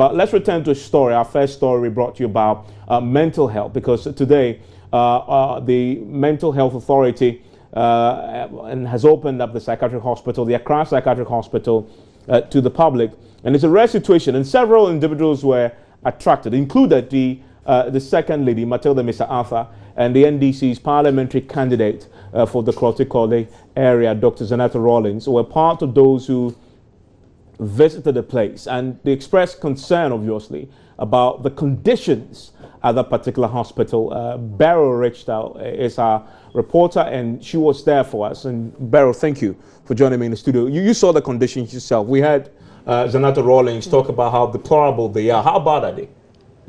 But let's return to a story. Our first story we brought to you about mental health, because today the Mental Health Authority and has opened up the psychiatric hospital, the Accra Psychiatric Hospital, to the public. And it's a rare situation, and several individuals were attracted, included the second lady, Matilda Mr. Arthur, and the NDC's parliamentary candidate for the Krotikole area, Dr. Zanetor Rawlings, who were part of those who visited the place, and they expressed concern, obviously, about the conditions at that particular hospital. Beryl Richter is our reporter, and she was there for us. And Beryl, thank you for joining me in the studio. You saw the conditions yourself. We had Zanetor Rawlings talk about how deplorable they are. How bad are they?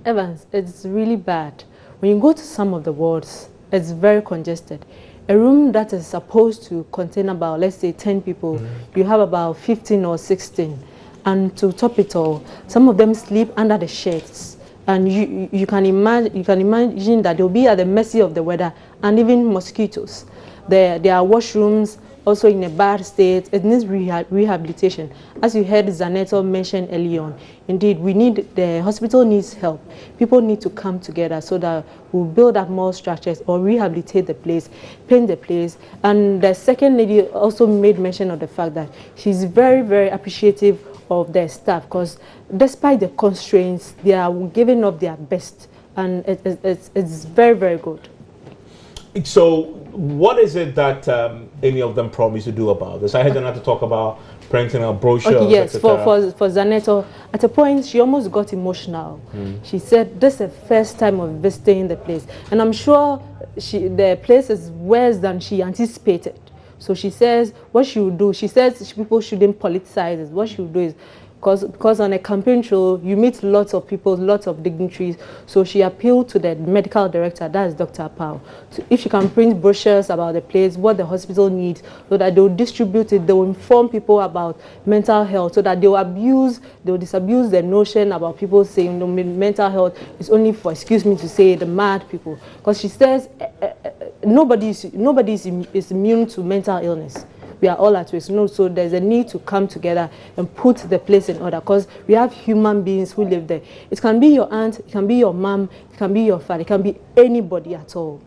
Evans, it's really bad. When you go to some of the wards, it's very congested. A room that is supposed to contain about, let's say, 10 people, you have about 15 or 16. And to top it all, some of them sleep under the sheds. And you can imagine that they'll be at the mercy of the weather and even mosquitoes. There are washrooms also in a bad state. It needs rehabilitation. As you heard Zanetor mention early on, indeed, the hospital needs help. People need to come together so that we'll build up more structures or rehabilitate the place, paint the place. And the second lady also made mention of the fact that she's very, very appreciative of their staff, because despite the constraints, they are giving up their best, and it's very, very good. So what is it that any of them promised to do about this? I heard Zanetor talk about printing a brochure. Okay, yes, for Zanetor, at a point she almost got emotional. She said this is the first time of visiting the place, and I'm sure the place is worse than she anticipated. So she says what she will do, she says people shouldn't politicize it. What she will do is, because on a campaign trail, you meet lots of people, lots of dignitaries. So she appealed to the medical director, that is Dr. Pao, if she can print brochures about the place, what the hospital needs, so that they will distribute it, they will inform people about mental health, so that they will disabuse the notion about people saying mental health is only for, excuse me to say, the mad people. Because she says nobody is immune to mental illness. We are all at risk. So there's a need to come together and put the place in order, because we have human beings who live there. It can be your aunt, it can be your mom, it can be your father, it can be anybody at all.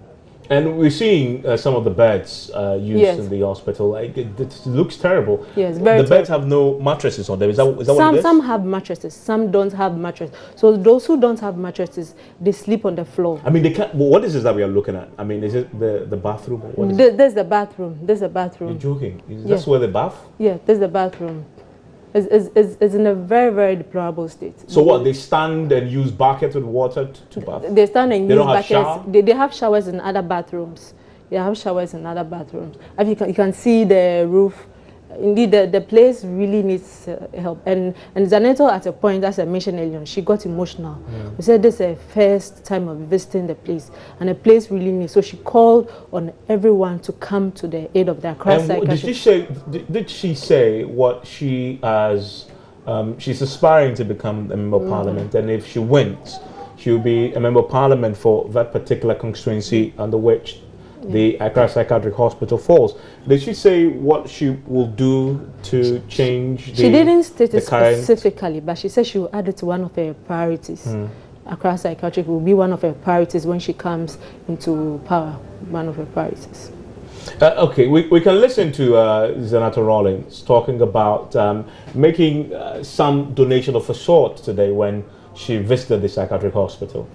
And we're seeing some of the beds used in the hospital. It looks terrible. Yes, very The beds have no mattresses on them. Is that what it is? Some have mattresses, some don't have mattresses. So those who don't have mattresses, they sleep on the floor. I mean, they can't. What is this that we are looking at? I mean, is it the bathroom? Or what is There's the bathroom. There's the bathroom. You're joking? Is this where they bath? Yeah, there's the bathroom. It's in a very, very deplorable state. So what? They stand and use buckets with water to bath? They stand and use buckets. Shower? They have showers in other bathrooms. They have showers in other bathrooms. As you can see the roof. Indeed, the place really needs help. And Zanetor, at a point, as I mentioned earlier, she got emotional. We said this is her first time of visiting the place, and the place really needs. So she called on everyone to come to the aid of the Accra Psychiatric. Did she say what she has? She's aspiring to become a member of parliament, and if she wins, she'll be a member of parliament for that particular constituency under which the Accra Psychiatric Hospital falls. Did she say what she will do to change the... She didn't state it specifically, but she said she will add it to one of her priorities. Accra Psychiatric will be one of her priorities when she comes into power, one of her priorities. Okay, we can listen to Zanetor Rawlings talking about making some donation of a sort today when she visited the psychiatric hospital.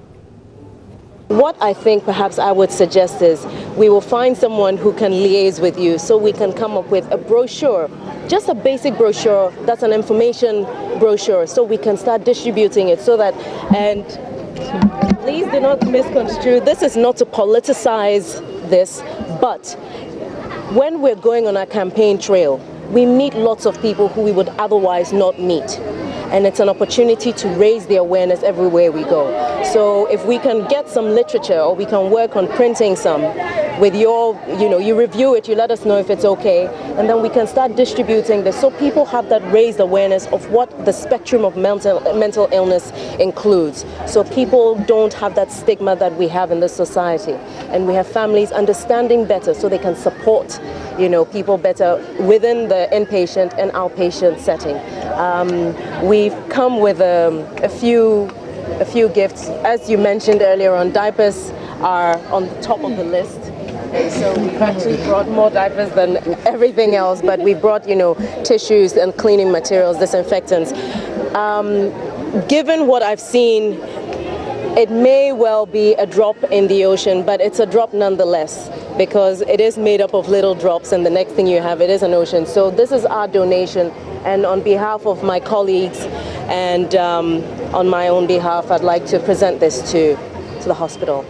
What I think perhaps I would suggest is we will find someone who can liaise with you so we can come up with a brochure, just a basic brochure that's an information brochure, so we can start distributing it so that, and please do not misconstrue, this is not to politicize this, but when we're going on our campaign trail, we meet lots of people who we would otherwise not meet. And it's an opportunity to raise the awareness everywhere we go. So if we can get some literature, or we can work on printing some, with your, you review it, you let us know if it's okay, and then we can start distributing this so people have that raised awareness of what the spectrum of mental illness includes. So people don't have that stigma that we have in this society, and we have families understanding better so they can support people better within the inpatient and outpatient setting. We've come with a few gifts. As you mentioned earlier on, diapers are on the top of the list. And so we've actually brought more diapers than everything else, but we brought, tissues and cleaning materials, disinfectants. Given what I've seen, it may well be a drop in the ocean, but it's a drop nonetheless, because it is made up of little drops, and the next thing you have, it is an ocean. So this is our donation, and on behalf of my colleagues and on my own behalf, I'd like to present this to the hospital.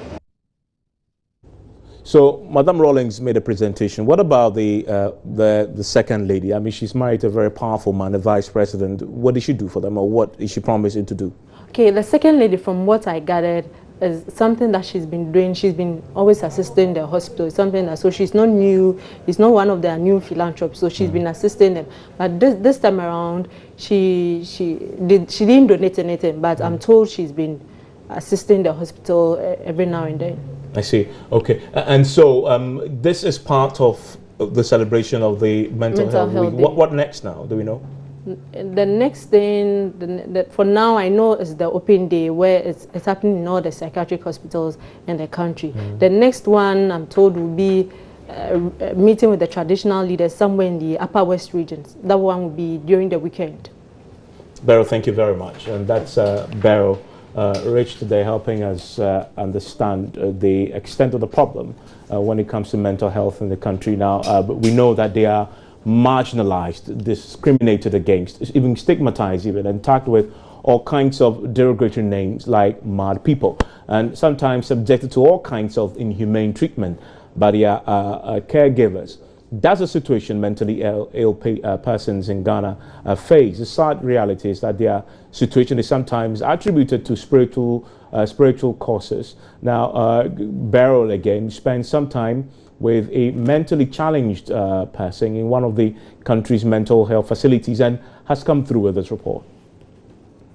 So, Madame Rawlings made a presentation. What about the second lady? I mean, she's married to a very powerful man, the vice president. What did she do for them, or what is she promising to do? Okay, the second lady, from what I gathered, is something that she's been doing. She's been always assisting the hospital. It's something that, so she's not new. It's not one of their new philanthropists. So she's been assisting them. But this time around, she didn't donate anything. But I'm told she's been assisting the hospital every now and then. I see. Okay, and so this is part of the celebration of the mental health week. What next now? Do we know? The next thing, for now, I know is the open day, where it's happening in all the psychiatric hospitals in the country. The next one, I'm told, will be a meeting with the traditional leaders somewhere in the Upper West regions. That one will be during the weekend. Beryl, thank you very much. And that's Beryl Rich today, helping us understand the extent of the problem when it comes to mental health in the country now. But we know that they are marginalized, discriminated against, even stigmatized, even, and tagged with all kinds of derogatory names like mad people, and sometimes subjected to all kinds of inhumane treatment by their caregivers. That's the situation mentally ill persons in Ghana face. The sad reality is that their situation is sometimes attributed to spiritual causes. Now, Beryl again spent some time with a mentally challenged person in one of the country's mental health facilities, and has come through with this report.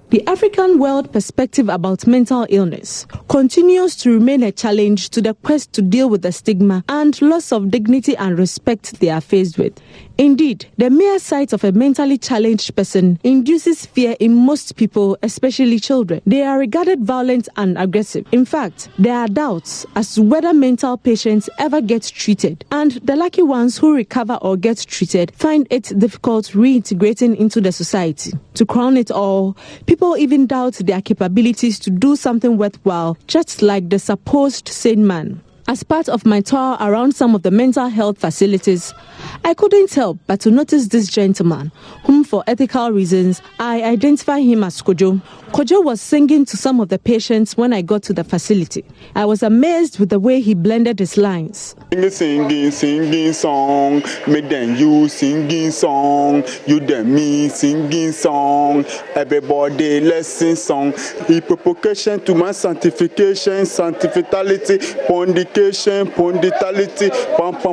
The African world perspective about mental illness continues to remain a challenge to the quest to deal with the stigma and loss of dignity and respect they are faced with. Indeed, the mere sight of a mentally challenged person induces fear in most people, especially children. They are regarded violent and aggressive. In fact, there are doubts as to whether mental patients ever get treated, and the lucky ones who recover or get treated find it difficult reintegrating into the society. To crown it all, people even doubt their capabilities to do something worthwhile, just like the supposed sane man. As part of my tour around some of the mental health facilities, I couldn't help but to notice this gentleman, whom for ethical reasons, I identify him as Kojo. Kojo was singing to some of the patients when I got to the facility. I was amazed with the way he blended his lines. Singing song, me then you singing song, you then me singing song, everybody let's sing song. Hypocation to my sanctification, sanctifitality, pondication, ponditality,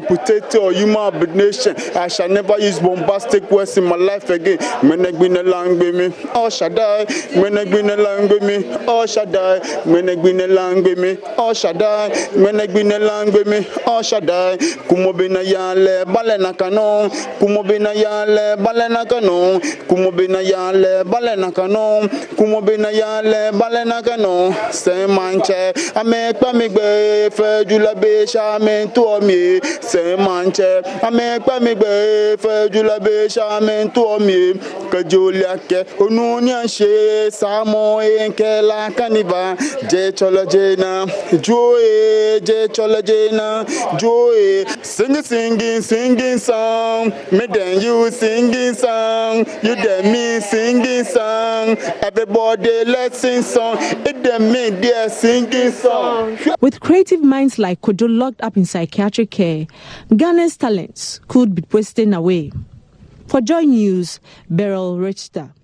potato or human abnation. I shall never use bombastic words in my life again. Menek bin along with me, oh Shaddai, Menek bin along with me, oh Shaddai, Menek bin along with me, oh Shaddai, Menek bin along with me, oh Shaddai, Kumobina yale, balena canon, Kumobina yale, balena canon, Kumobina yale, balena canon, Kumobina yale, balena canon, Saint Manche, I make Pamigbe, Fedula Besha, men to me, Saint Manche, I make Pamigbe, Fedula Besha, men to me, Kajoliake, Ununia She, Samo, Enkela, Caniva, J. Cholajena, Joy, J. Cholajena, Joy, singing song, me then you singing song, you then me singing song, everybody let's sing song, it then me there singing song. With creative minds like Kojo locked up in psychiatric care, Ghana's talents could be wasting away. For Joy News, Beryl Richter.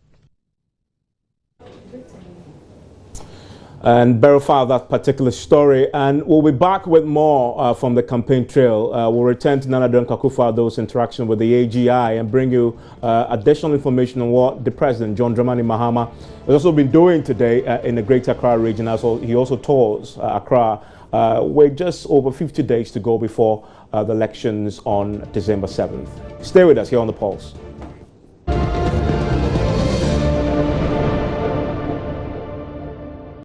and verify that particular story. And we'll be back with more from the campaign trail. We'll return to Nana Dankwa Akufo-Addo's interaction with the AGI and bring you additional information on what the President, John Dramani Mahama, has also been doing today in the Greater Accra region. He also tours Accra with just over 50 days to go before the elections on December 7th. Stay with us here on The Pulse.